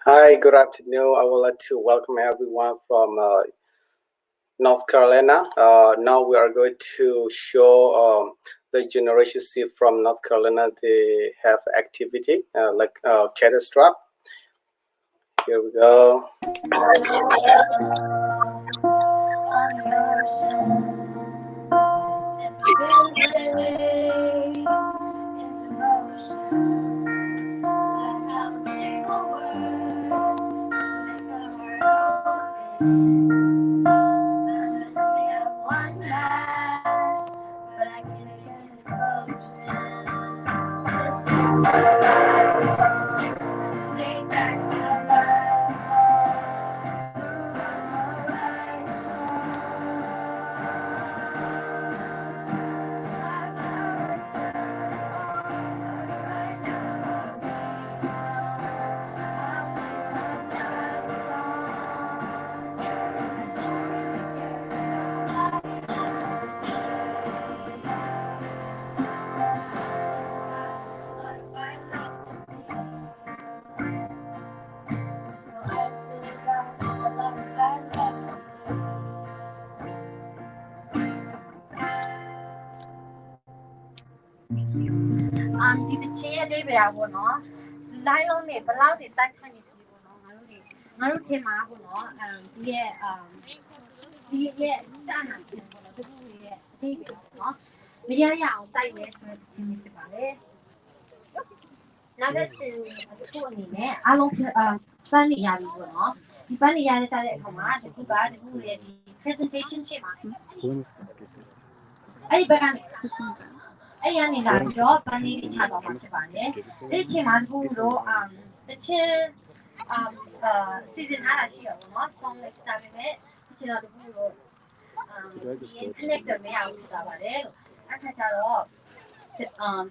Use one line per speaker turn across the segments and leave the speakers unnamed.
Hi, good afternoon. I would like to welcome everyone from North Carolina. Now we are going to show the Generation C from North Carolina. They have activity like cattle strap. Here we go.
Di the chair they were one or lie on it, but loud it that kind of Maruti Mago, yeah, Dana, yeah, die with Timothy. Now that's in the I don't funny young one. The funny young is at command to guard the presentation ship. I began. Ay, yan nila. Yo, pani di chado matsibane. Di chiman buro the chill season hara shiyo no. Song like started it. Di chino buro the connector me out to the akacharo the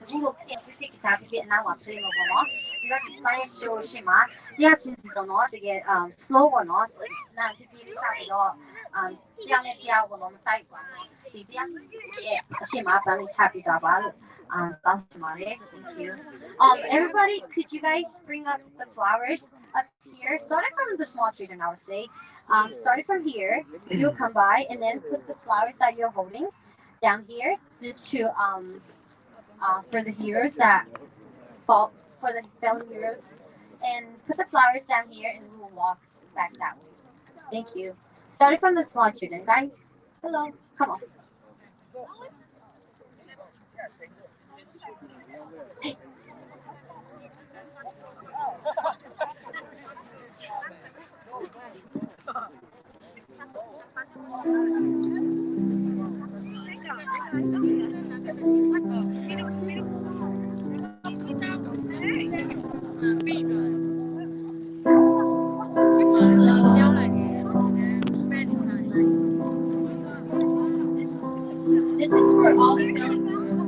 buro kaya pick tap bit now I'm playing over no. You got this nice show shima. You have to no to get slow or not. Now to be shot yang dia ko no tai kwa. Di dia shima bali chapi dabal. Thank you. Everybody, could you guys bring up the flowers up here? Starting from the small children, I would say. Starting from here, you'll come by and then put the flowers that you're holding down here, just to for the heroes that fall for the fallen heroes, and put the flowers down here, and we will walk back that way. Thank you. Starting from the small children, guys. Hello, come on. This is for all the fallen heroes.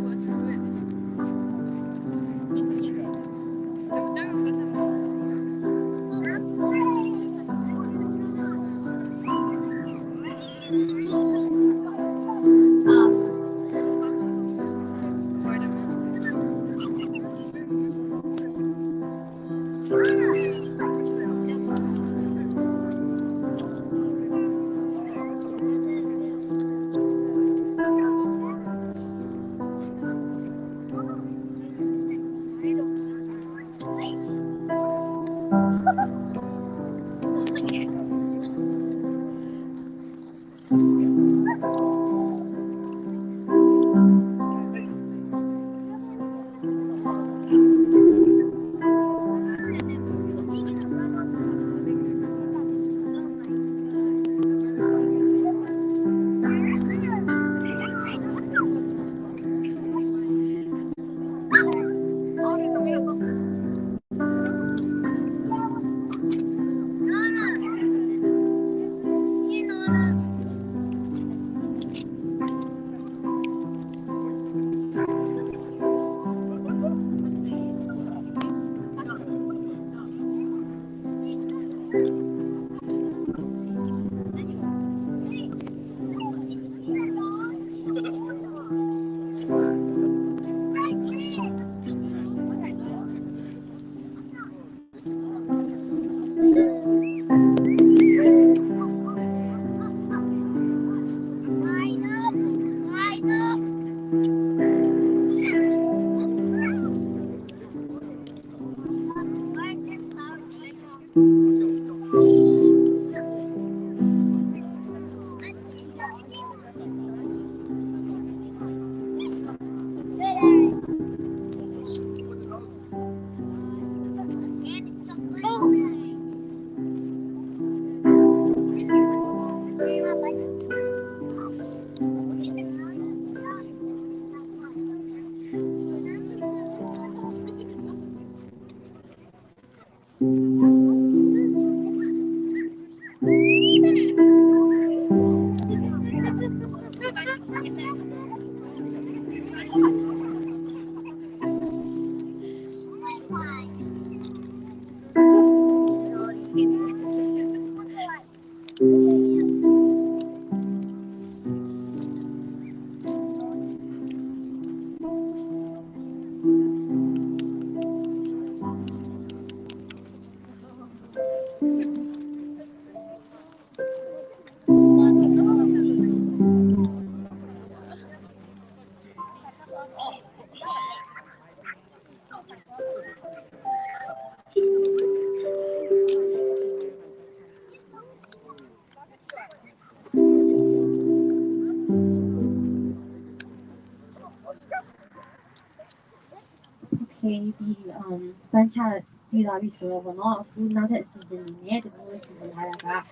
Okay, the Bancha Yudavi Sorogono, who now that season in it, the bonus season Haraga,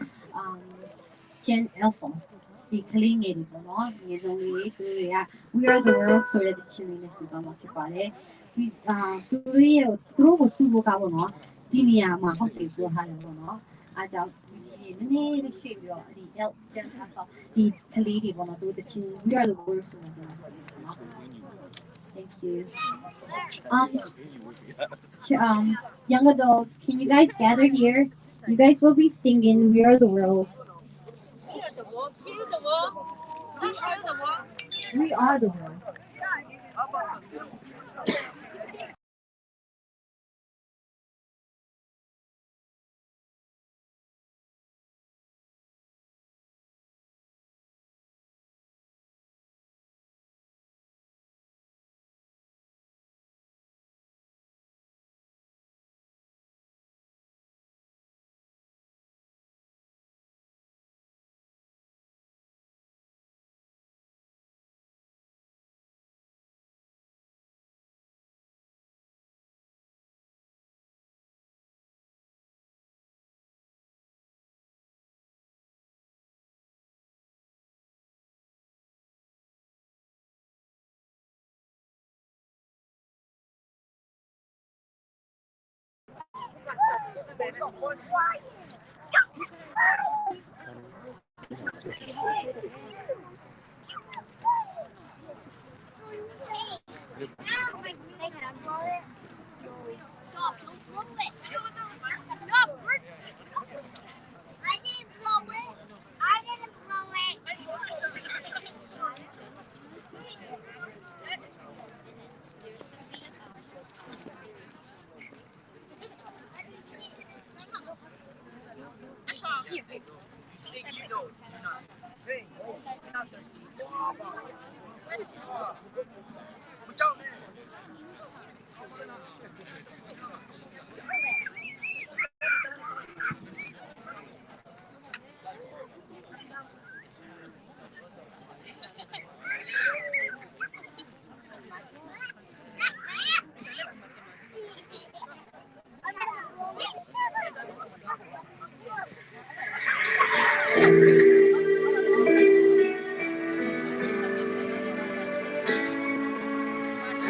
Gen Alpha, the Kaling Edibono, is only we are the world so that the children is Sugamaki. We through Subukabono, Dinia Mahoki Suhanabono, Ada. The El Gen Alpha, the Kalidi one of the chin, we are the worst of the Thank you. Um, young adults, can you guys gather here? You guys will be singing "We Are the World." We are the world.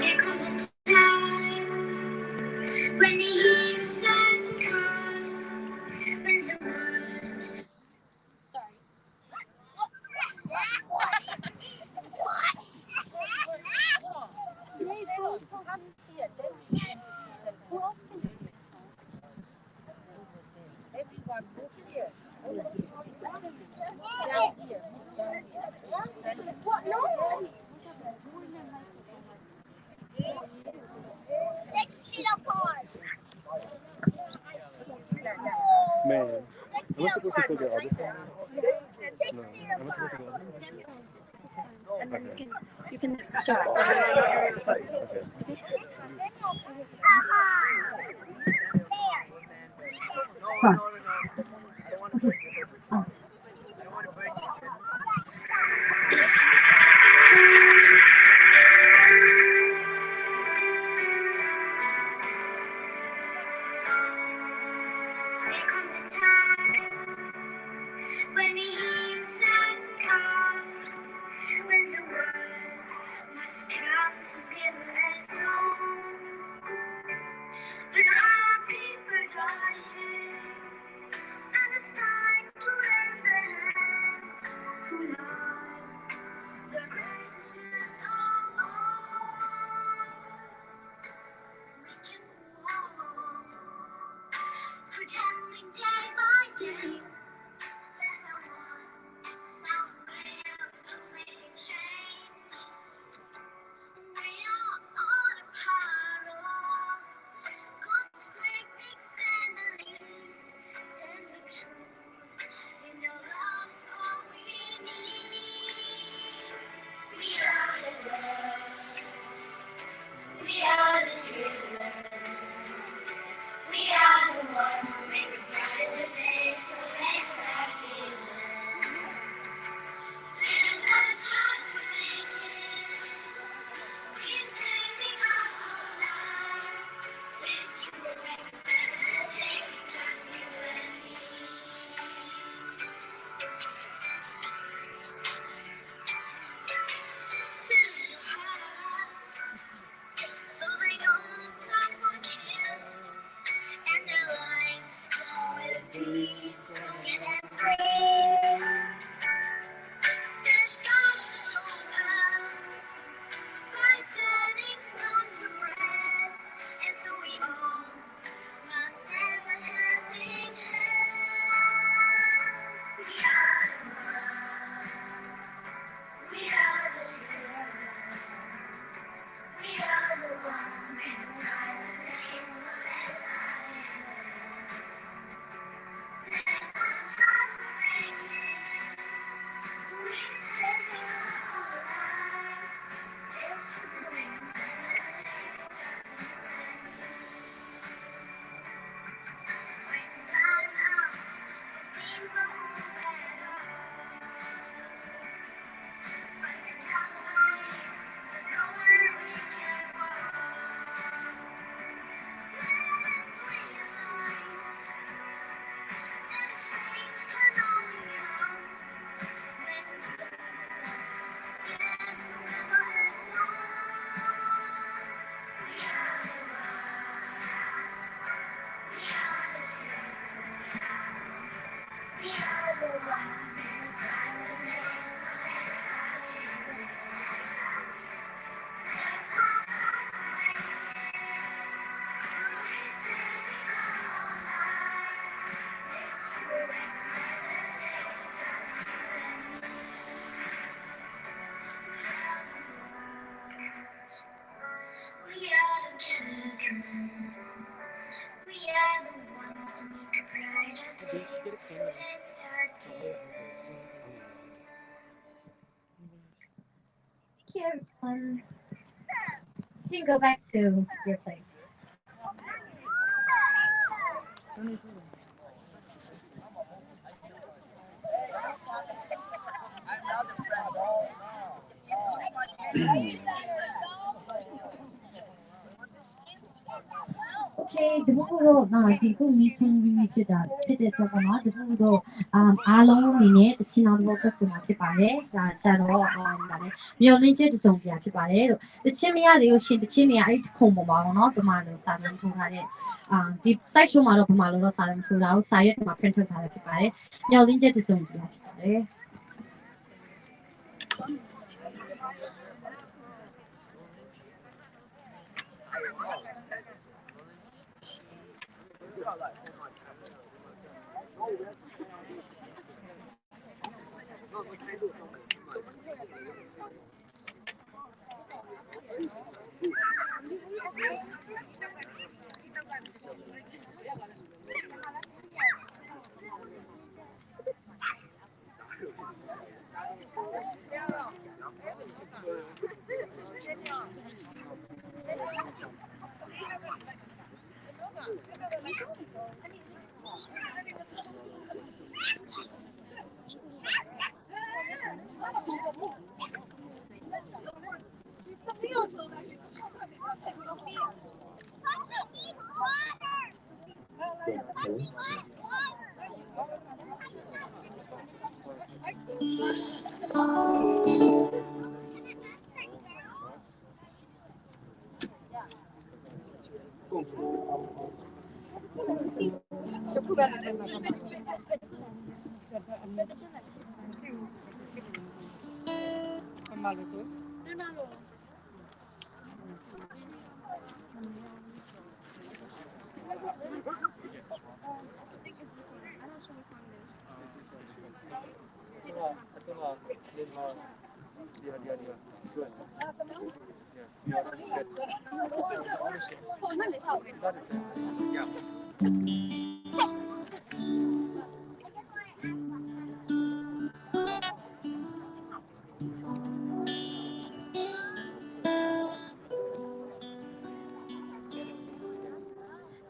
There comes a time when the years have come, when the words. Sorry.
Man, am I supposed to say the other side? No, am I supposed to go other side?
And then you can start organizing.
Okay.
Sorry. There comes a time when the eves have come, when the world must come together as one. When our people dying, We are the children. We are the ones who make a brighter day. So let's not give up. There's no time for thinking. We're sending out our lives. It's true, we'll make a better day. Just you and me. Send your heart, so they know that someone cares. And their lives go with peace, brilliant and free. There's God to show us by turning stone to bread. And so we all must have a helping hand. We are the one. We are the children. We are the ones who make a brighter day. So let's not give up. Let's not stop making. We said we are all alive. It's true, we make a better day. Just you and me. When time's out, it seems no hope at all. But we're not lying. There's nowhere we can run. Let us realize that change can only come when two stand together as one. We are the one. We are the children. We are the ones who make a brighter day. So let's not give up. Let's not stop praying. We said we are all alive. It's true, we make a better day. Just you and me. We are the children. We are the ones who make a brighter day. So let's start giving. Thank you, everyone. You can go back to your place. Okay, the Budo, people meeting we did that. Did it over not the Budo, alone in it, the Chinan workers to Matipare, Charo, your linches on Piatipare. The Chimia, the Yoshi, the Chimia, Como, not the Malo, Southern Pugare. The sexual model of Malo, Southern Pug outside my printer Tarapare. Your linches on Piatipare.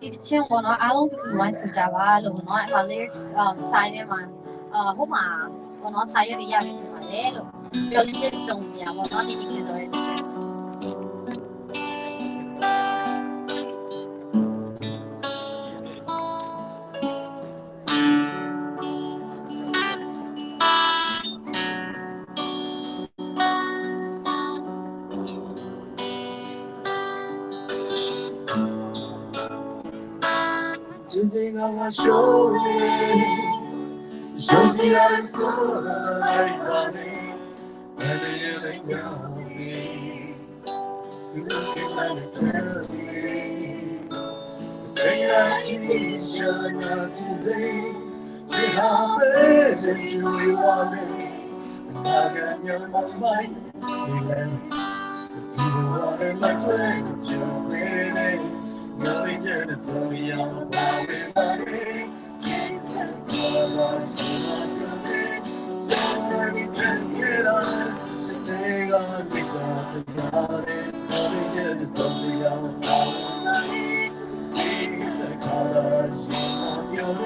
ဒီတချင်းပေါ့နော်အားလုံးတူတူဝိုင်းဆိုကြပါလို့ပေါ့နော်အဲ့မှာ lyrics စာထဲမှာဟိုမှာပေါ့နော်စာရွက်တွေရပြီဖြစ်ပါတယ်လို့ပြောလင်းချက်စုံနေရပေါ့နော်ဒီဒီဆိုရဲတချင်း
今天刚刚修炼，手机还锁了来把你，爱的眼泪掉你，思念来的甜蜜，最爱听下那天贼，最好被谁去为我的，那个娘妈妈，你来。记得我的那嘴就会的，我理解的所有话为话的，一生过来是我的的，所有你看见的，是那个你做的要的，我理解的所有话为话的，一生过来是我有的，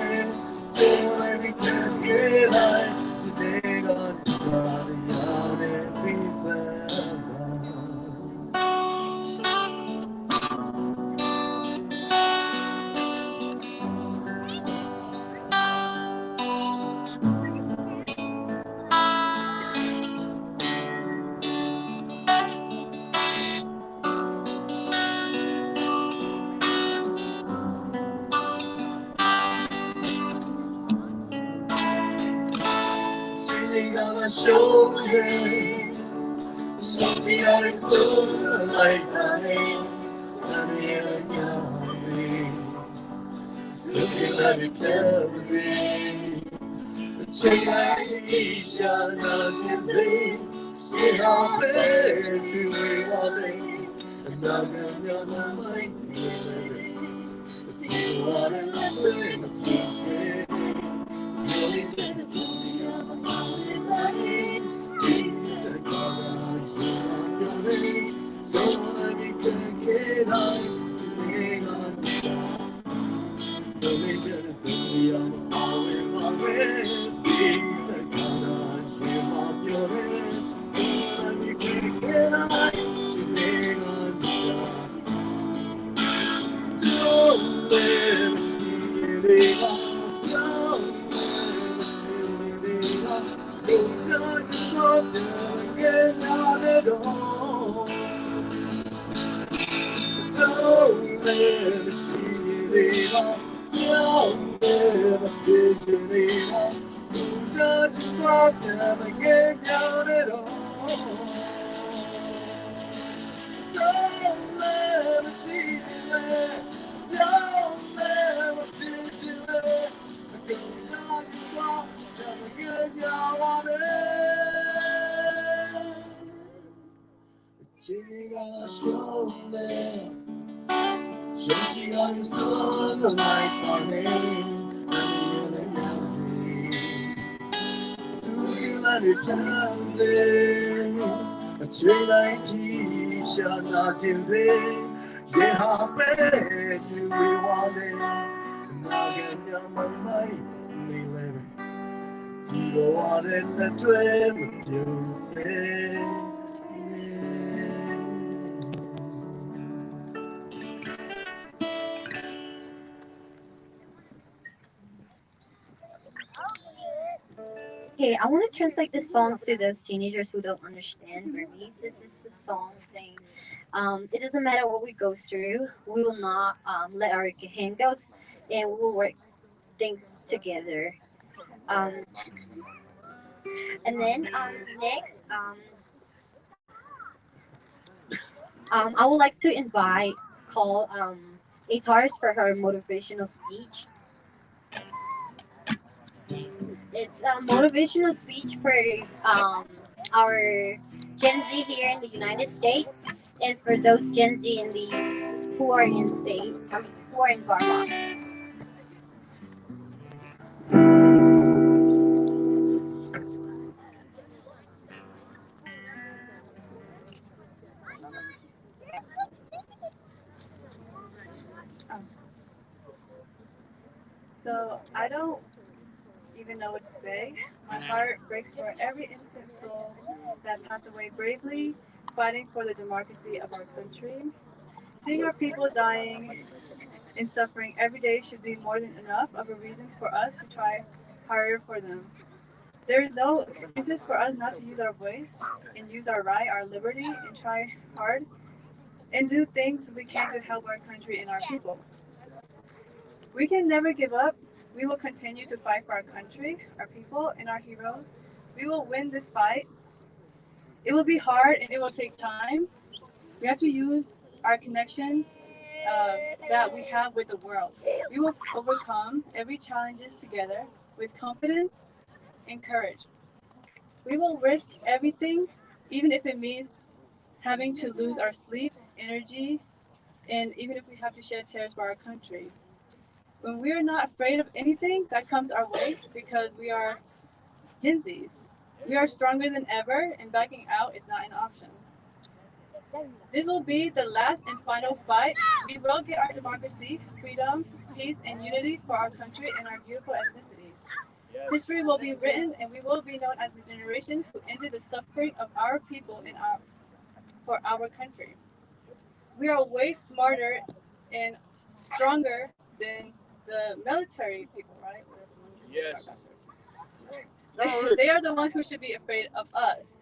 所有你看见的，是那个你做的要的，一生。修炼，手机要人锁来把你，把你眼睛里，思念来的飘零，亲爱的地下那些贼，谁好被去为我的，那个鸟那么美，记我的那最美丽，有你真的思念我的。手机要你锁了来把你，让你的样子，苏醒来的样子，吹来地下那间子，也好被就为我的，那个娘们来你来呗，记得我的那对没丢呗。
Okay, I want to translate this song to those teenagers who don't understand Burmese. This is a song saying, it doesn't matter what we go through, we will not let our hand go, and we will work things together. Um, and then next, I would like to invite call Atars for her motivational speech. It's a motivational speech for our Gen Z here in the United States, and for those Gen Z in the who are in state, who are in Burma.
So I don't even know what to say. My heart breaks for every innocent soul that passed away bravely, fighting for the democracy of our country. Seeing our people dying and suffering every day should be more than enough of a reason for us to try harder for them. There is no excuses for us not to use our voice and use our right, our liberty, and try hard and do things we can to help our country and our people. We can never give up. We will continue to fight for our country, our people, and our heroes. We will win this fight. It will be hard and it will take time. We have to use our connections uh, that we have with the world. We will overcome every challenges together with confidence and courage. We will risk everything, even if it means having to lose our sleep, energy, and even if we have to shed tears for our country. When we are not afraid of anything that comes our way because we are Gen Zs, we are stronger than ever, and backing out is not an option. This will be the last and final fight. We will get our democracy, freedom, peace, and unity for our country and our beautiful ethnicity. History will be written, and we will be known as the generation who ended the suffering of our people for our country. We are way smarter and stronger than the military people, right? Yes. They are the ones who should be afraid of us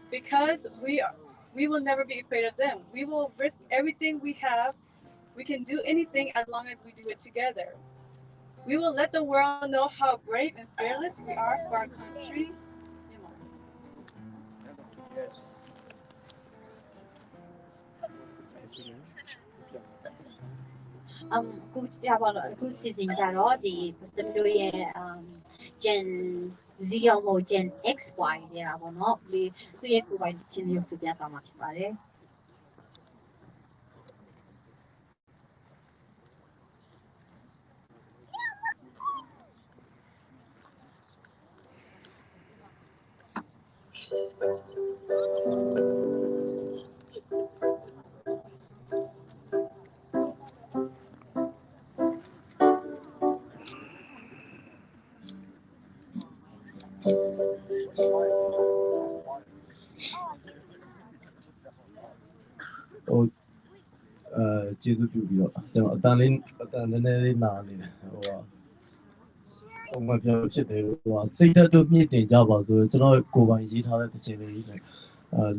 because we will never be afraid of them. We will risk everything we have. We can do anything as long as we do it together. We will let the world know how brave and fearless we are for our country.
အခုစီစဉ်ကြတော့ဒီသမီးတို့ရဲ့ Gen Z ရောမဟုတ် Gen XY တွေကပေါ့နော်ဒီသူ့ရဲ့ကိုယ်ပိုင်ချင်းလေးကိုစုပြသွားမှာဖြစ်ပါတယ်
ကျေးဇူးပြုပြီးတော့ကျွန်တော်အတန်နည်းနည်းလေးနာနေတယ်ပုံမှန်ပြောဖြစ်တယ်စိတ်ဓာတ်တို့မြင့်တင်ကြပါဆိုကျွန်တော်ကိုယ်ပိုင်ရေးထားတဲ့သင်လေးနဲ့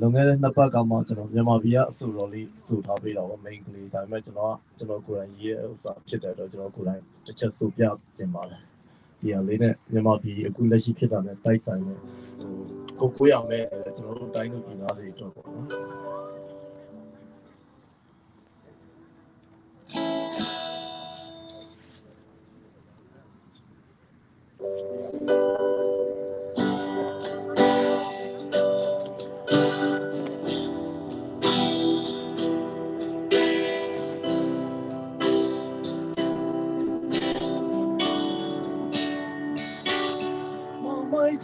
လွန်ခဲ့တဲ့2ပတ်ကမှကျွန်တော်မြန်မာပြည်ကအဆိုတော်လေးဆိုထားပေးတော့ main ကလေးဒါပေမဲ့ကျွန်တော်ကိုယ်တိုင်ရေးတဲ့ဥစ္စာဖြစ်တယ်တော့ကျွန်တော်ကိုယ်တိုင်တစ်ချက်ဆိုပြတင်ပါတယ်ဒီဟာလေးနဲ့မြန်မာပြည်အခုလက်ရှိဖြစ်တာနဲ့တိုက်ဆိုင်နေကိုရမယ်ကျွန်တော်တို့တိုင်းလူပြည်သားတွေအတွက်ပေါ့နော်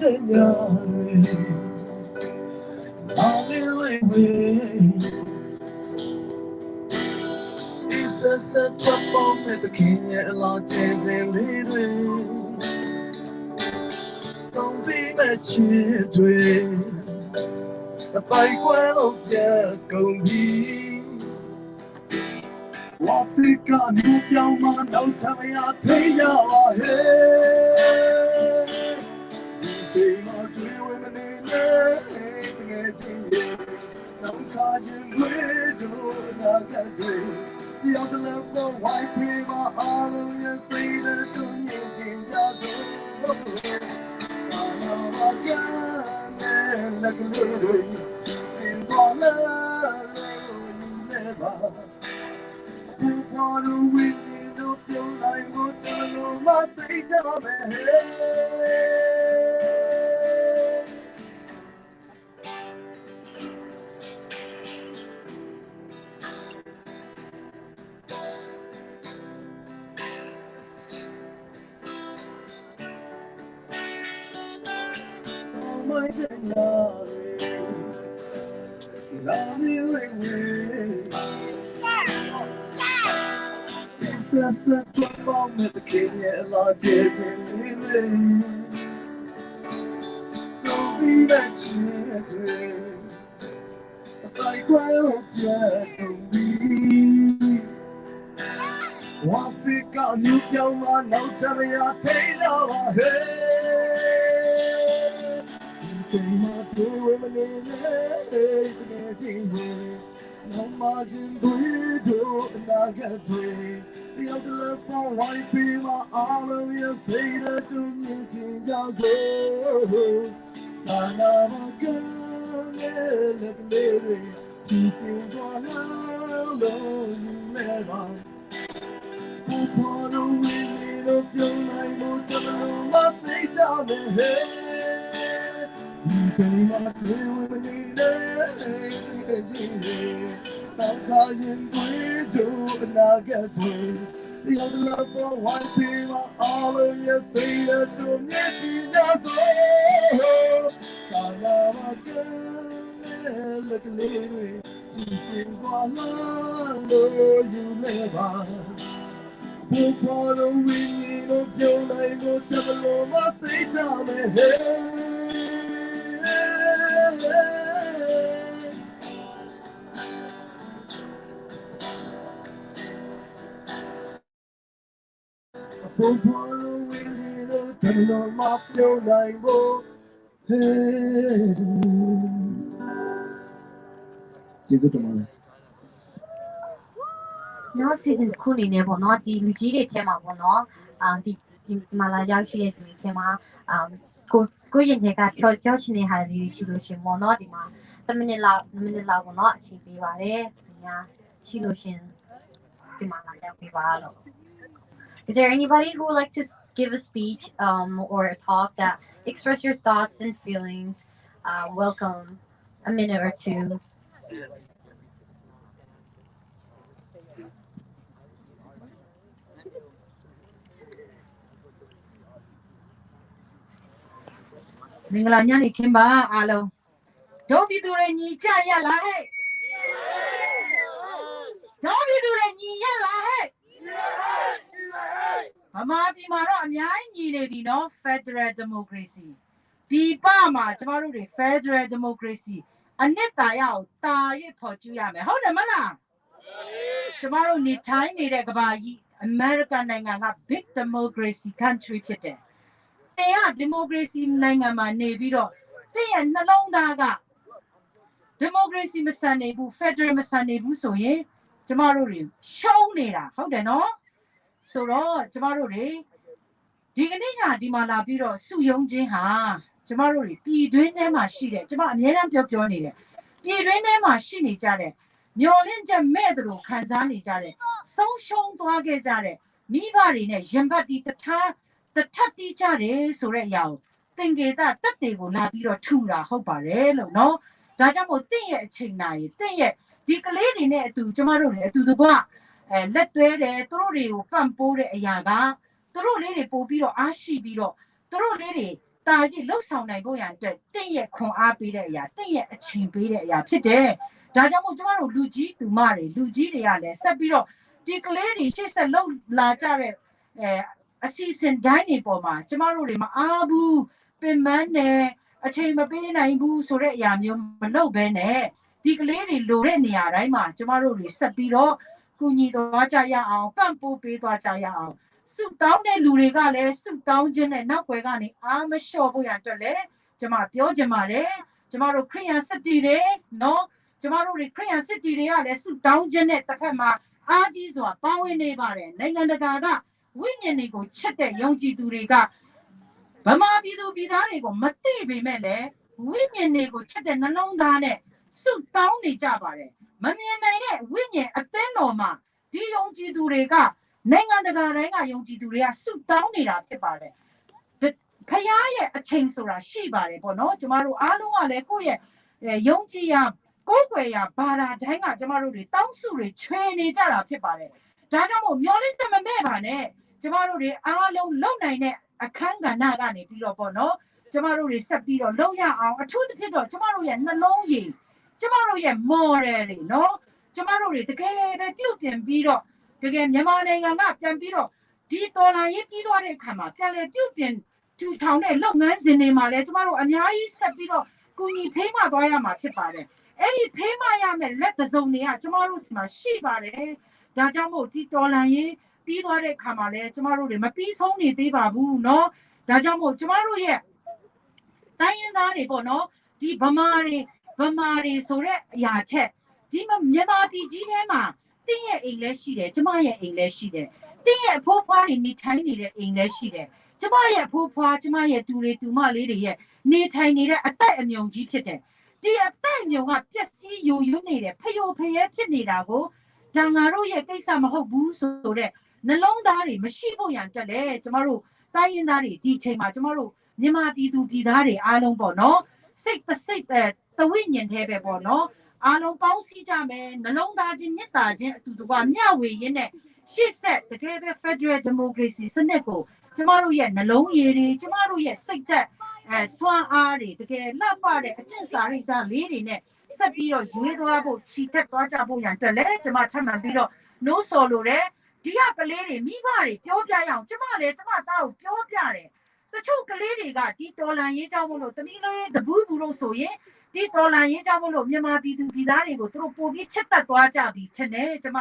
တဲ့ညတွေနာမည်လေးဝေး It's a set up on the king and lot chasing little something that you do a fight well of your go-be what's it got you young man don't tell me I'll tell you Take my dream women in there, I'm catching with you, not that day. The other level, white people, all of you say that to me, son of a gun, like a little, sing for love, you never. Who want to win it up your life, but don't know my say, my dear, love you away. It's Just a moment the king and Lord is in me. So see that you I quite don't be. Was it got you young man? Now tell me I paid our head. Take my two women in it. No margin to do, and I get free. The other left for white be my all of you say that you need to go. Son of a gun, look lady. She seems one alone, you never. Upon a winning of your life, what I say, tell me, hey. You take my three women in it. I'm calling to and I get to. The other love for white people, all of you say that to me, just son of a girl, look at me. She sings all alone, you never. For the ringing of your name, will devil on my say, tell me, hey. For the ringing of devil on my your name, will hey. ကျေးဇူးတင်ပါတယ်
နောက် season တစ်ခုအနေနဲ့ပေါ့နော်ဒီလူကြီးတွေထဲမှာပေါ့နော်ဒီမာလာရောက်ရှိတဲ့သူတွေထဲမှာကိုရင်တွေကပြောရှင်တဲ့ဟာလေးရှိလို့ရှင်ပေါ့နော်ဒီမှာ10မိနစ်လောက်ပေါ့နော်အချိန်ပေးပါတယ်ဒီညာရှိလို့ရှင်ဒီမှာလာရောက်ပေးပါလို့ Is there anybody who would like to give a speech or a talk that express your thoughts and feelings? Welcome a minute or two. မင်္ဂလာညနေခင်းပါအားလုံးတို့ပြည်သူတွေညီကြရလားဟဲ့တို့ပြည်သူတွေညီရလားဟဲ့ဗမာပြည်မှာတော့အများကြီးညီနေပြီနော် Federal Democracy ပြည်ပမှာကျမတို့တွေ Federal Democracy အနှစ်သာရကိုတာ၍ဖော်ကျူးရမယ်ဟုတ်တယ်မလားကျမတို့နေထိုင်နေတဲ့ကမ္ဘာကြီး American နိုင်ငံက Big Democracy Country ဖြစ်တယ်ဒီမိုကရေစီနိုင်ငံမှာနေပြီးတော့စိတ်ရဲ့နှလုံးသားကဒီမိုကရေစီမဆန်နေဘူးဖက်ဒရယ်မဆန်နေဘူးဆိုရင်ကျမတို့တွေရှုံးနေတာဟုတ်တယ်နော်ဆိုတော့ကျမတို့တွေဒီကနေ့ညဒီမှာလာပြီးတော့စုယုံခြင်းဟာကျမတို့တွေပြည်တွင်းထဲမှာရှိတဲ့ကျမအများအားပြောနေတယ်ပြည်တွင်းထဲမှာရှိနေကြတဲ့မျော်လင့်ချက်မဲ့သူတို့ခံစားနေကြတဲ့ဆုံးရှုံးသွားခဲ့ကြတဲ့မိဘတွေနဲ့ရင်ဘတ်တီတထပ်တီးကြတယ်ဆိုတဲ့အရာကိုသင်္ကေတတက်တွေကိုလာပြီးတော့ထူတာဟုတ်ပါတယ်လို့နော်ဒါကြောင့်မို့တင့်ရဲ့အချိန်နာရီတင့်ရဲ့ဒီကလေးတွေနဲ့အတူကျမတို့လည်းအတူတကွလက်တွဲတယ်သူတို့တွေကိုပံ့ပိုးတဲ့အရာကသူတို့လေးတွေပို့ပြီးတော့အားရှိပြီးတော့သူတို့လေးတွေတာပြီးလှုပ်ဆောင်နိုင်ဖို့ရန်အတွက်တင့်ရဲ့ခွန်အားပေးတဲ့အရာတင့်ရဲ့အချိန်ပေးတဲ့အရာဖြစ်တယ်ဒါကြောင့်မို့ကျမတို့လူကြီးသူမတွေလူကြီးတွေကလည်းဆက်ပြီးတော့ဒီကလေးတွေရှေ့ဆက်လှုပ်လာကြတဲ့အစီအစဉ်တိုင်းတွေပေါ်မှာကျမတို့တွေမအားဘူးပင်ပန်းတယ်အချိန်မပေးနိုင်ဘူးဆိုတဲ့အရာမျိုးမလုပ်ဘဲနဲ့ဒီကလေးတွေလိုတဲ့နေရာတိုင်းမှာကျမတို့တွေဆက်ပြီးတော့ကူညီသွားကြရအောင်ပံ့ပိုးပေးသွားကြရအောင်စုတောင်းတဲ့လူတွေကလည်းစုတောင်းခြင်းနဲ့နောက်ွယ်ကနေအားမလျှော့ဖို့ရအတွက်လည်းကျမပြောချင်ပါတယ်ကျမတို့ခရိယန်စစ်တီတွေနော်ကျမတို့တွေခရိယန်စစ်တီတွေကလည်းစုတောင်းခြင်းနဲ့တစ်ဖက်မှာအားကြီးစွာပါဝင်နေပါတယ်နိုင်ငံတကာကဝိညာဉ်တွေကိုချစ်တဲ့ယုံကြည်သူတွေကဗမာပြည်သူပြည်သားတွေကိုမသိပေမဲ့လည်းဝိညာဉ်တွေကိုချစ်တဲ့နှလုံးသားနဲ့စုတောင်းနေကြပါတယ်မမြင်နိုင်တဲ့ဝိညာဉ်အသင်းတော်မှာဒီယုံကြည်သူတွေကနိုင်ငံတကာတိုင်းကယုံကြည်သူတွေကစုတောင်းနေတာဖြစ်ပါတယ်ဖခင်ရဲ့အချိန်ဆိုတာရှိပါတယ်ပေါ့နော်ကျမတို့အားလုံးကလည်းကိုယ့်ရဲ့ယုံကြည်ရာကိုယ်ွယ်ရာဘာသာတိုင်းကကျမတို့တွေတောင်းစုတွေချွေနေကြတာဖြစ်ပါတယ်ဒါကြောင့်မို့မျောလင့်ချက်မမဲ့ပါနဲ့ကျမတို့တွေအားလုံးလုံနိုင်တဲ့အခန်းကဏ္ဍကနေပြီးတော့ပေါ့နော်ကျမတို့တွေဆက်ပြီးတော့လုံရအောင်အထူးသဖြင့်တော့ကျမတို့ရဲ့နှလုံးရည်ကျမတို့ရဲ့ model တွေနော်ကျမတို့တွေတကယ်ပဲပြုတ်ပြင်ပြီးတော့ တကယ်မြန်မာနိုင်ငံကပြန်ပြီးတော့ဒီတော်လှန်ရေးပြီးသွားတဲ့အခါမှာပြန်လည်ပြုပြင်ထူထောင်တဲ့လုပ်ငန်းစဉ်တွေမှာလည်းကျမတို့အများကြီးဆက်ပြီးတော့ကူညီဖေးမသွားရမှာဖြစ်ပါတယ်အဲ့ဒီဖေးမရမယ်လက်တစုံတွေကကျမတို့စီမှာရှိပါတယ်ဒါကြောင့်မို့ဒီတော်လှန်ရေးပြီးသွားတဲ့အခါမှာလည်းကျမတို့တွေမပြီးဆုံးနေသေးပါဘူးเนาะဒါကြောင့်မို့ကျမတို့ရဲ့တိုင်းရင်းသားတွေပေါ့နော်ဒီဗမာတွေဆိုတဲ့အရာချက်ဒီမြန်မာပြည်ကြီးထဲမှာတင်းရဲ့အိမ်လည်းရှိတယ်ကျမရဲ့အိမ်လည်းရှိတယ်တင်းရဲ့အဖိုးဖွားတွေနေထိုင်နေတဲ့အိမ်လည်းရှိတယ်ကျမရဲ့အဖိုးဖွားကျမရဲ့တူတွေတူမလေးတွေရဲ့နေထိုင်နေတဲ့အသက်အမြုံကြီးဖြစ်တယ်ဒီအသက်အမြုံကပျက်စီးယိုယွနေတယ်ဖျို့ဖျဲဖြစ်နေတာကိုဒါငါတို့ရဲ့ကိစ္စမဟုတ်ဘူးဆိုတဲ့နှလုံးသားတွေမရှိဖို့ရန်တက်လေကျမတို့တိုင်းရင်းသားတွေဒီချိန်မှာကျမတို့မြန်မာပြည်သူပြည်သားတွေအားလုံးပေါ့နော်စိတ်တဝိညာဉ်သေးပဲပေါ့နော်အားလုံးပေါင်းစည်းကြမယ်နှလုံးသားချင်းမြတ်တာချင်းအတူတကွမျှဝေရင်းနဲ့ရှေ့ဆက်တကယ်ပဲ Federal Democracy စနစ်ကိုကျမတို့ရဲ့နှလုံးရည်တွေကျမတို့ရဲ့စိတ်သက်စွမ်းအားတွေတကယ်လှပတဲ့အကျင့်စာရိတ္တလေးတွေနဲ့ဆက်ပြီးတော့ရေးသွားဖို့ခြိတက်သွားကြဖို့ရန်အတွက်လည်းကျမထပ်မံပြီးတော့နှိုးဆော်လိုတယ်ဒီကကလေးတွေမိဘတွေပြောပြရအောင်ကျမလည်းကျမသားကိုပြောပြတယ်တချို့ကလေးတွေကဒီတော်လန်ရေးကြောင့်မလို့တမီးလေးတပူးဘူးလို့ဆိုရင်ဒီတော်လန်ရေးကြောင့်မလို့မြန်မာပြည်သူပြည်သားတွေကိုသူတို့ပို့ပြီးချစ်တတ်သွားကြပြီထင်တယ်ကျမ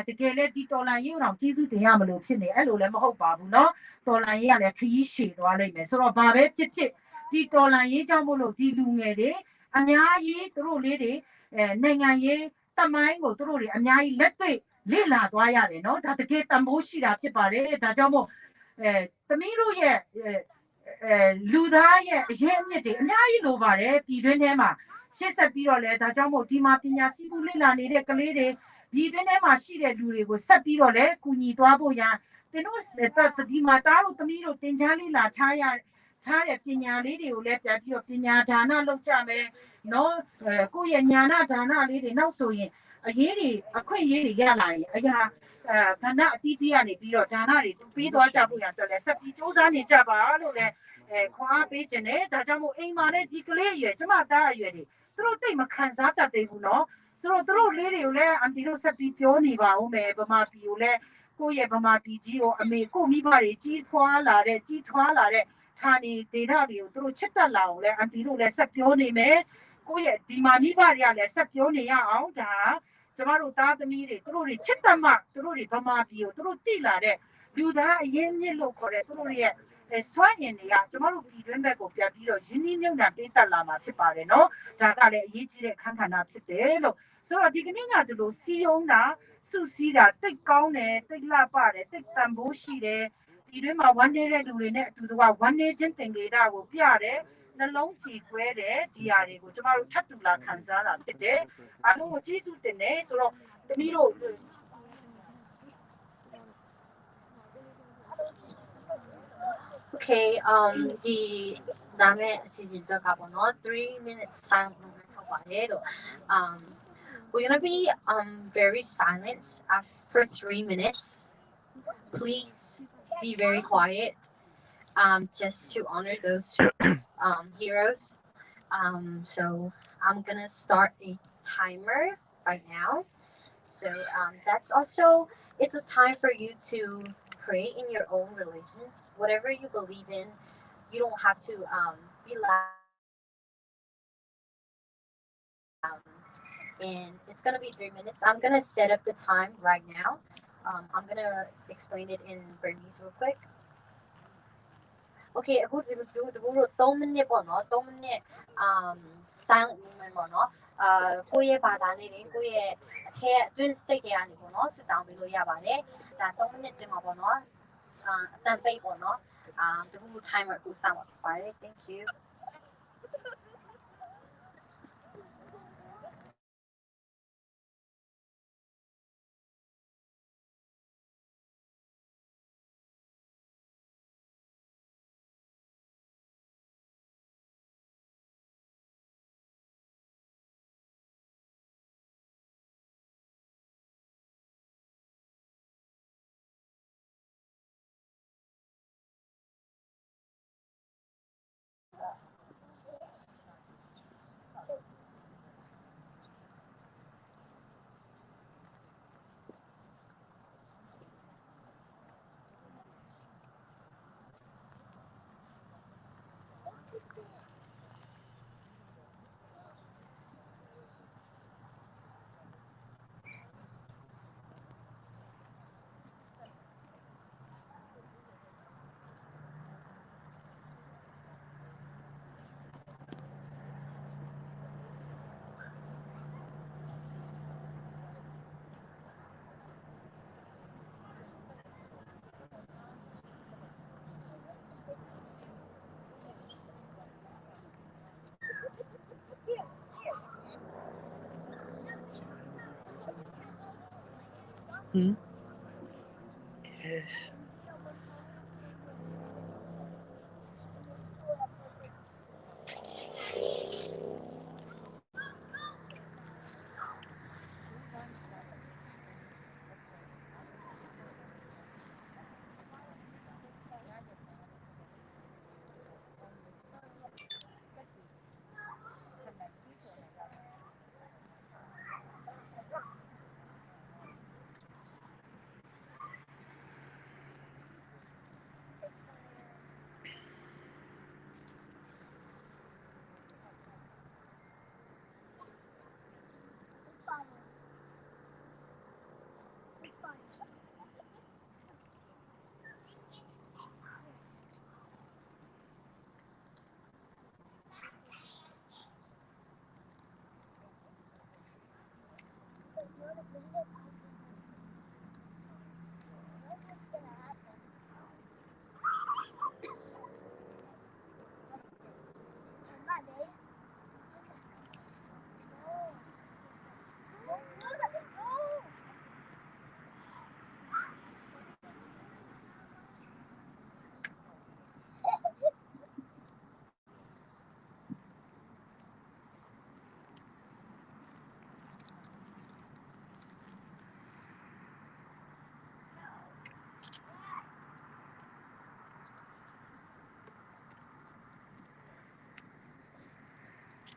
တကယ်လဲဒီတော်လန်ရေးတော့ကျေးဇူးတင်ရမလို့ဖြစ်နေအဲ့လိုလည်းမဟုတ်ပါဘူးเนาะတော်လန်ရေးကလည်းခရီးရှည်သွားလိမ့်မယ်ဆိုတော့ဘာပဲဖြစ်ဖြစ်ဒီတော်လန်ရေးကြောင့်မလို့ဒီလူငယ်တွေအများကြီးသူတို့လေးတွေနိုင်ငံရေးတမိုင်းကိုသူတို့တွေအများကြီးလက်တွေ့လေ့လာသွားရတယ်เนาะဒါတကယ်တမိုးရှိတာဖြစ်ပါတယ်ဒါကြောင့်မို့သမီးတို့ရဲ့လူသားရဲ့အရင်အမြစ်တွေအများကြီးလိုပါတယ်ပြည်တွင်းထဲမှာရှေ့ဆက်ပြီးတော့လဲဒါကြောင့်မို့ဒီမှာပညာစည်းမှုလေ့လာနေတဲ့ကလေးတွေဒီတွင်းထဲမှာရှိတဲ့လူတွေကိုဆက်ပြီးတော့လဲကူညီသွားဖို့ရန်သင်တို့ဒီမှာတားတို့သမီးတို့တင် जा လေးလာထားတဲ့ပညာလေးတွေကိုလည်းပြန်ပြီးတော့ပညာဒါနလုပ်ကြမယ်နော်ကိုယ့်ရဲ့ညာနာဒါနလေးတွေနောက်ဆိုရင်အရေးတွေအခွင့်အရေးတွေရလာရင်အရာခန္ဓာအတီးတီးကနေပြီးတော့ဒါနတွေပေးသွားကြဖို့ရအတွက်လဲဆက်ပြီးစူးစမ်းနေကြပါလို့လဲခွန်အားပေးခြင်းနဲ့ဒါကြောင့်မို့အိမ်မှာလည်းဒီကလေးအရွယ်ကျမသားအရွယ်တွေသူတို့တိတ်မခံစားတတ်သေးဘူးနော်ဆိုတော့သူတို့လေးတွေကိုလည်းအန်တီတို့ဆက်ပြီးပြောနေပါဦးမယ်ဗမာပြည်ကိုလည်းကိုယ့်ရဲ့ဗမာပြည်ကြီးကိုအမေကိုမိဘတွေကြီးထွားလာတဲ့ဌာနေဒေသတွေကိုသူတို့ချစ်တတ်လာအောင်လဲအန်တီတို့လည်းဆက်ပြောနေမယ်ကိုယ့်ရဲ့ဒီမှာမိဘတွေကလည်းဆက်ပြောနေရအောင်ဒါကျမတို့သားသမီးတွေသူတို့တွေချစ်တတ်မှသူတို့တွေဗမာပြည်ကိုသူတို့တိလာတဲ့လူသားအရင်းမြစ်လို့ခေါ်တဲ့သူတို့ရဲ့စွမ်းရည်တွေကကျမတို့ပြည်တွင်းဘက်ကိုပြန်ပြီးတော့ရင်းနှီးမြှုပ်နှံပေးတတ်လာမှာဖြစ်ပါတယ်နော်ဒါကလည်းအရေးကြီးတဲ့အခန်းကဏ္ဍဖြစ်တယ်လို့ဆိုတော့ဒီကနေ့ကဒီလိုစီယုံတာစုစည်းတာတိတ်ကောင်းတယ်တိတ်လှပတယ်တိတ်တန်ဖိုးရှိတယ်ဒီတွင်းမှာဝမ်းနေတဲ့လူတွေနဲ့အတူတူကဝမ်းနေခြင်းတင်ကြတာကိုပြတယ်နှလုံးကြည်ခွဲတယ်ဒီဟာတွေကိုကျမတို့ထပ်တူလာခံစားတာဖြစ်တယ်အားလုံးကိုကျေးဇူးတင်တယ်ဆိုတော့တမီးတို့
Okay, the dame season to kapono 3 minutes silent moment kaparedo. We're gonna be very silent for 3 minutes. Please be very quiet. Just to honor those heroes. So I'm gonna start a timer right now. So that's also it's a time for you to pray in your own religions, whatever you believe in. You don't have to be loud. And it's gonna be 3 minutes. I'm gonna set up the time right now. I'm gonna explain it in Burmese real quick. Okay,အခုဒီလို3 minute ပေါ့နော်3 minute silent movement ပေါ့နော်ကိုယ့်ရဲ့ဘာသာနဲ့ကိုယ့်ရဲ့အထက်အတွင်းစိတ်တွေကနေပေါ့နော်ဆူတောင်းပေးလို့ရပါတယ်ဒါ3 minute တင်မှာပေါ့နော်အတန်ပိတ်ပေါ့နော်ဒီလို timer ကိုစောင့်ပါပါတယ် thank you
Yes.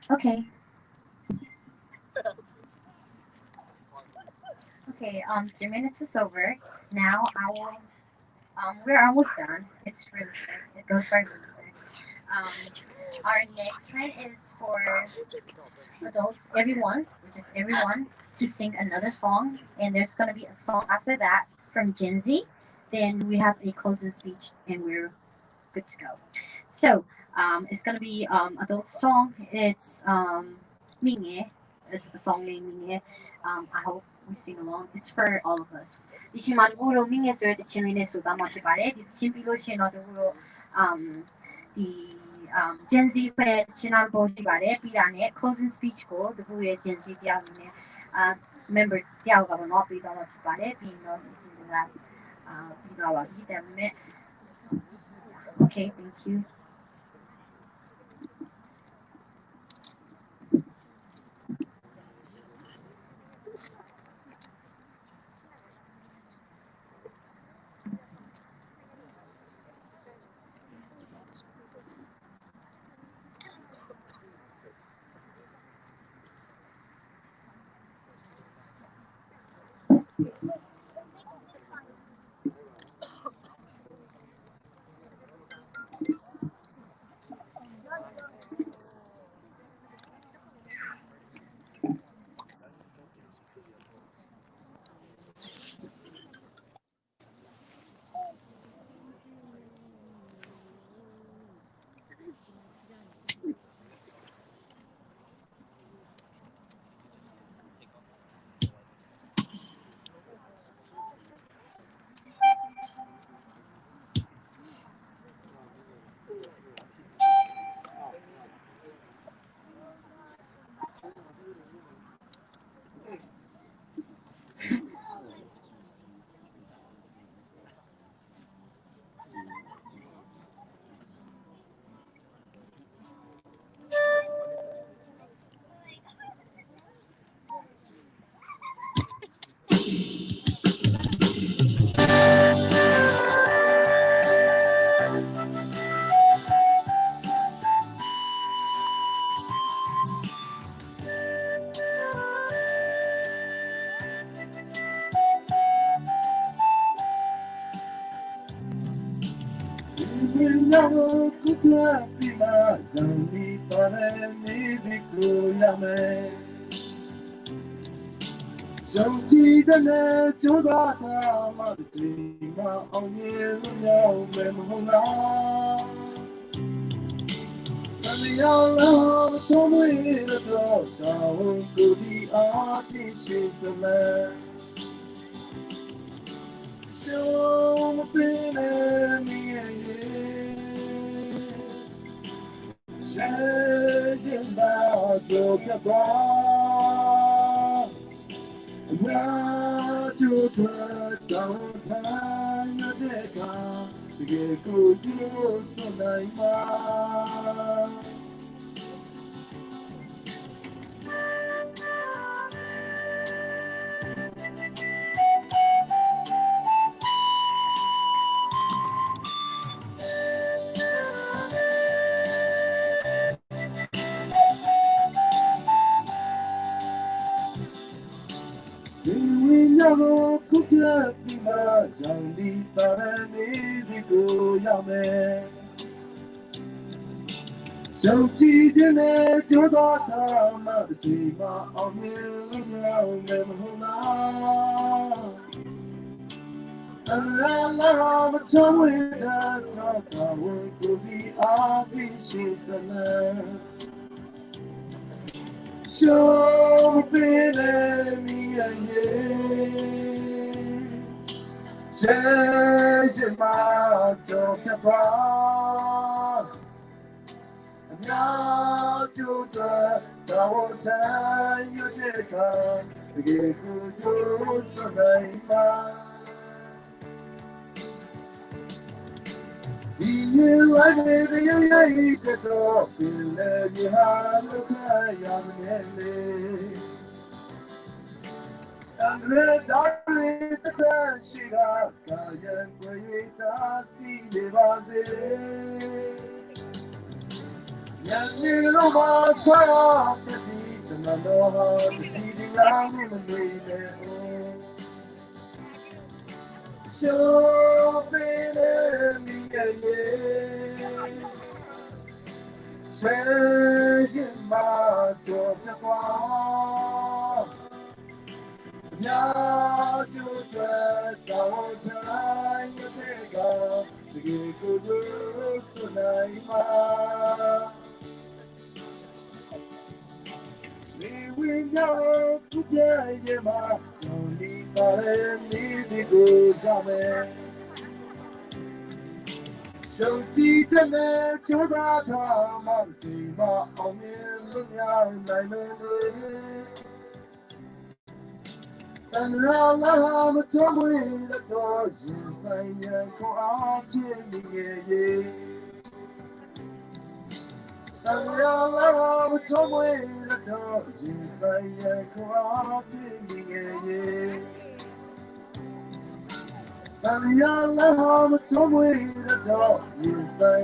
Okay. Okay, 2 minutes is over. Now I will we're almost done. It's really good. It goes by really quick. Um our next one is for adults, everyone, which is everyone, to sing another song, and there's gonna be a song after that from Gen Z. Then we have a closing speech, and we're good to go. So it's gonna be adult song. It's Mingye. It's a song named Mingye. I hope we sing along. It's for all of us. Dici maduro Mingye sur di chimine su ba motivare di chimpilo shino duro di Gen Z pe chinar bo shibare pirane closing speech ko the buye Gen Z dia mine member dia ga no pi da motivare pi no this is that pi da wa pi da me. Okay, thank you.
Nago kutla pima zambi pare ni dikuyame. Somti dana joda ta madri ma onye lo me mohna. Kamiala tomui na do ta kudi ati shizame. So pine mi Shazin ba jo ka ba Now to the downtown Deca, the good to Sonaima. We never could get the words and the Tarani go Yame. So Tijane to the Tama, the Tima of Millennium Memhuna. And I love a tongue with a talk, I work with the artist, she's a man. So me a year. Chasing my talk about. Now to the whole time you take on, the good to survive. You like it, you like it, oh, you let me have a cry on me. And red darling, the turn she got, Kayan, great, I see the vase. You know my fire, the deep, and I know how to keep the young in the way. So, baby, me, yeah. Changing my job to go. Now to the downtown, you take off to get good tonight. We know to get my only parent need to go somewhere. So teacher me to the time of the team on the young diamond. And Allah the trouble in the doors, you say, go out in the and Allah the trouble in the doors, you say, go out in the and Allah the trouble in the doors, you say,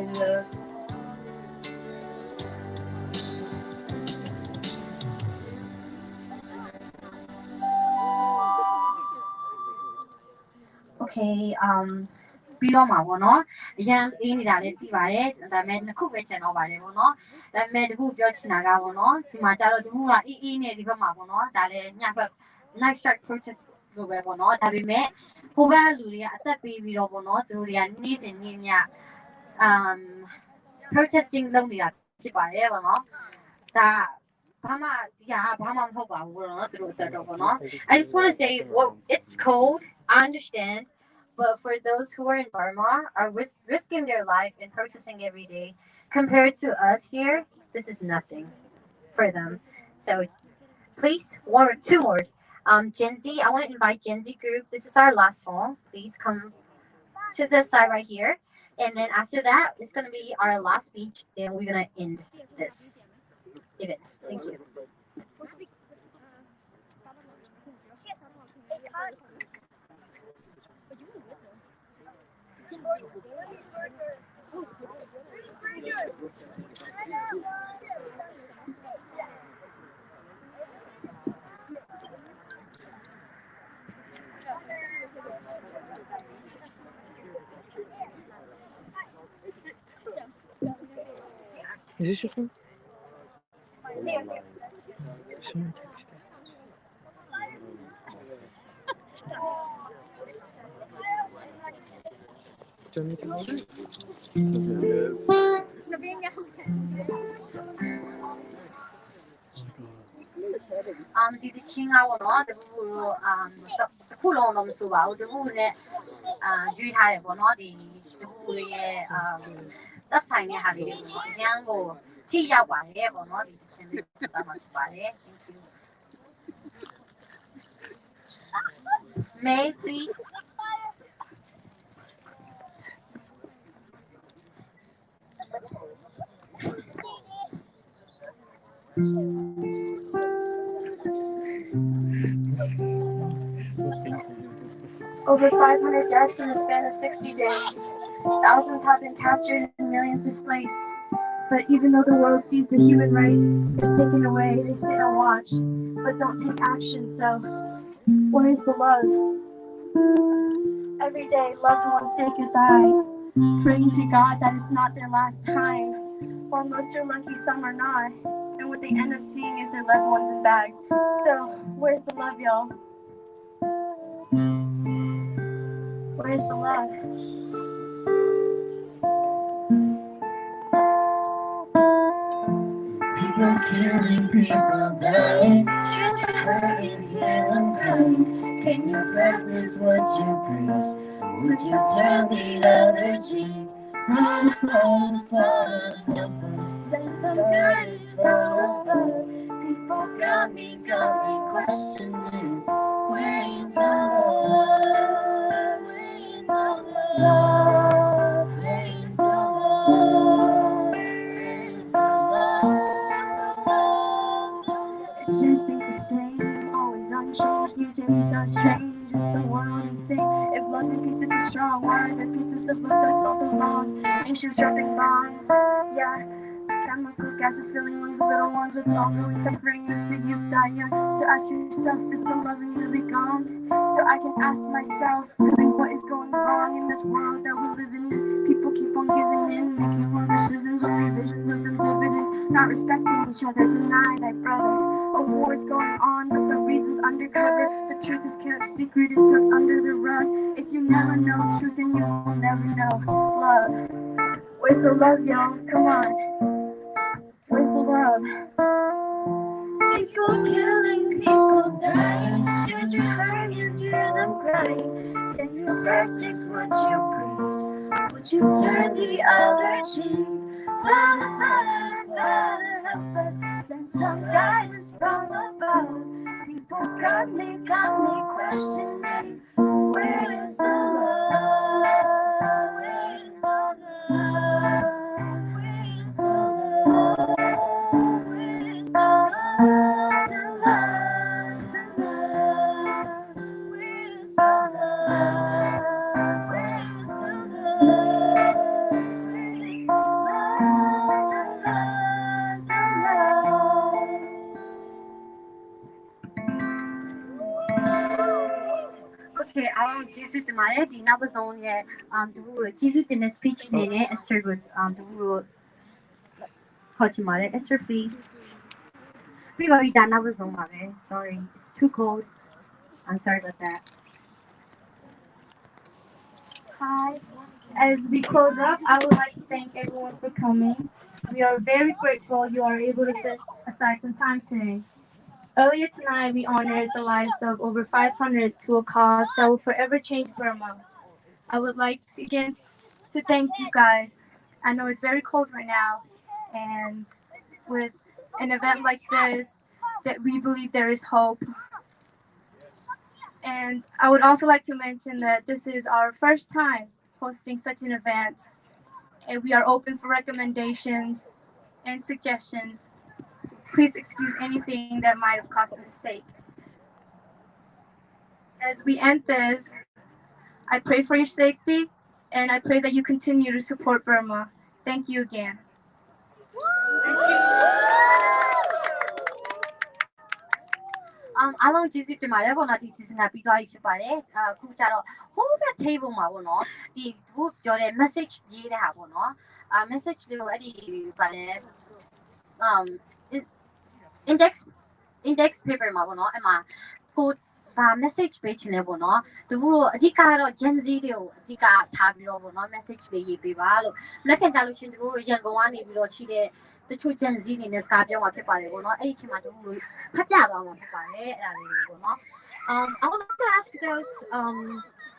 Okay, ပြီးတော့မှာပေါ့နော်အရန်အေးနေတာလည်းသိပါတယ်ဒါပေမဲ့နှစ်ခုပဲကျန်တော့ပါတယ်ပေါ့နော်ဒါပေမဲ့တခုပြောချင်တာကပေါ့နော်ဒီမှာကျတော့တခုကအေးနဲ့ဒီဘက်မှာပေါ့နော်ဒါလည်းညဘက် night strike protest လို့ပဲပေါ့နော်ဒါပေမဲ့ဟိုဘက်လူတွေကအသက်ပေးပြီးတော့ပေါ့နော်သူတို့တွေကနေ့စဉ်နေ့မြum protesting လုပ်နေတာဖြစ်ပါတယ်ပေါ့နော်ဒါဘာမှဒီဟာဘာမှမဟုတ်ပါဘူးပေါ့နော်သူတို့အတွက်တော့ပေါ့နော် I just want to say well it's cold I understand but for those who are in Burma are risking their life and protesting every day compared to us here this is nothing for them so please one or two more Gen Z I want to invite Gen Z group this is our last song please come to this side right here and then after that it's going to be our last speech and we're going to end this event thank you
Is this your phone? Someone texted. Do you want me to hold it?
Yes.
ဒီတချင်းကပေါ့နော်တခုလို့တခုလုံးတော့မဆိုပါဘူးတခုနဲ့ရွေးထားတယ်ပေါ့နော်ဒီတခုလေးရဲ့သက်ဆိုင်တဲ့ဟာလေးတွေပေါ့အရန်ကိုထိရောက်ပါတယ်ပေါ့နော်ဒီတချင်းလေးဆိုတာမှဖြစ်ပါတယ် thank you May, please.
Over 500 deaths in the span of 60 days. Thousands have been captured and millions displaced. But even though the world sees the human rights is taken away, they sit and watch, but don't take action. So, where is the love? Every day, loved ones say goodbye, praying to God that it's not their last time. While most are lucky, some are not. And what they end up seeing is their loved ones in bags. So, where's the love, y'all? Where's the love?
People killing, people dying, children hurting, hear them crying. Can you practice what you preach? Would you turn the other cheek? Father, help us. Send some guidance from above. People got me questioning. Where is the love? Where is the love? Where is the love? Where is the love?
It just ain't the same, always unchanged. New days are strange, is the world insane? If love and peace is so strong, why are there pieces of love that don't belong? Nations dropping bombs, yeah. Chemical gases filling lungs of little ones with ongoing suffering as the youth die young. So ask yourself, is the loving really gone? So I can ask myself, really, what is going wrong in this world that we live in? People keep on giving in, making wrong decisions with revisions of them dividends, not respecting each other, deny thy brother. A war's going on, but the reason's undercover. The truth is kept secret, it's swept under the rug. If you never know truth, then you will never know love. Where's the love, y'all? Come on. Where's the love?
People killing, people dying, children hurting, hear them crying. Can you practice what you preach? Would you turn the other cheek? Father, Father, Father, help us. Send some guidance from above. People got me questioning. Where is the love? Where is the love? Where is the love? Where is the love? The love, the love. Where is the love? Where is the love? Where is the love? The love, the love.
Okay, အားလုံးကျေးဇူးတင်ပါတယ်ဒီနောက်ပတ်ဆုံးရဲ့တပူတို့ကျေးဇူးတင်တဲ့ speech အနေနဲ့ Esther ကိုတပူတို့ခေါ်ချင်ပါတယ် Esther please ပြီးပါပြီဒါနောက်ပတ်ဆုံးပါပဲ sorry it's too cold I'm sorry about that
Hi. As we close up, I would like to thank everyone for coming. We are very grateful you are able to set aside some time today. Earlier tonight, we honored the lives of over 500 to a cause that will forever change Burma. I would like again to thank you guys. I know it's very cold right now, and with an event like this, that we believe there is hope. And I would also like to mention that this is our first time hosting such an event, and we are open for recommendations and suggestions. Please excuse anything that might have caused a mistake. As we end this, I pray for your safety, and I pray that you continue to support Burma. Thank you again.
အားလုံးကျေးဇူးတင်ပါတယ်ပေါ့နော်ဒီ season ကပြီးသွားပြီဖြစ်ပါတယ်အခုကျတော့ whole back table မှာပေါ့နော်ဒီဘုပြောတဲ့ message ရေးတဲ့ဟာပေါ့နော်message လေးကိုအဲ့ဒီဗာလဲ index paper မှာပေါ့နော်အဲ့မှာကိုဗာ message ပေးချင်လဲပေါ့နော်သူတို့အဓိကကတော့ Gen Z တွေကိုအဓိကထားပြီးတော့ပေါ့နော် message လေးရေးပေးပါလို့လက်ခံကြလို့ရှင်သူတို့ရန်ကုန်ကနေပြီးတော့ရှိတဲ့တချို့ Gen Z တွေနဲ့စကားပြောမှာဖြစ်ပါတယ်ပေါ့နော်အဲ့ဒီအချိန်မှာတို့ဖတ်ပြသွားမှာဖြစ်ပါတယ်အဲ့ဒါလေးတွေပေါ့နော်I would like to ask those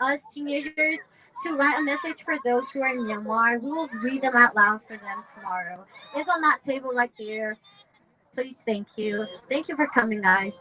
us teenagers to write a message for those who are in Myanmar. We will read them out loud for them tomorrow. It's on that table right there. Please, thank you. Thank you for coming, guys.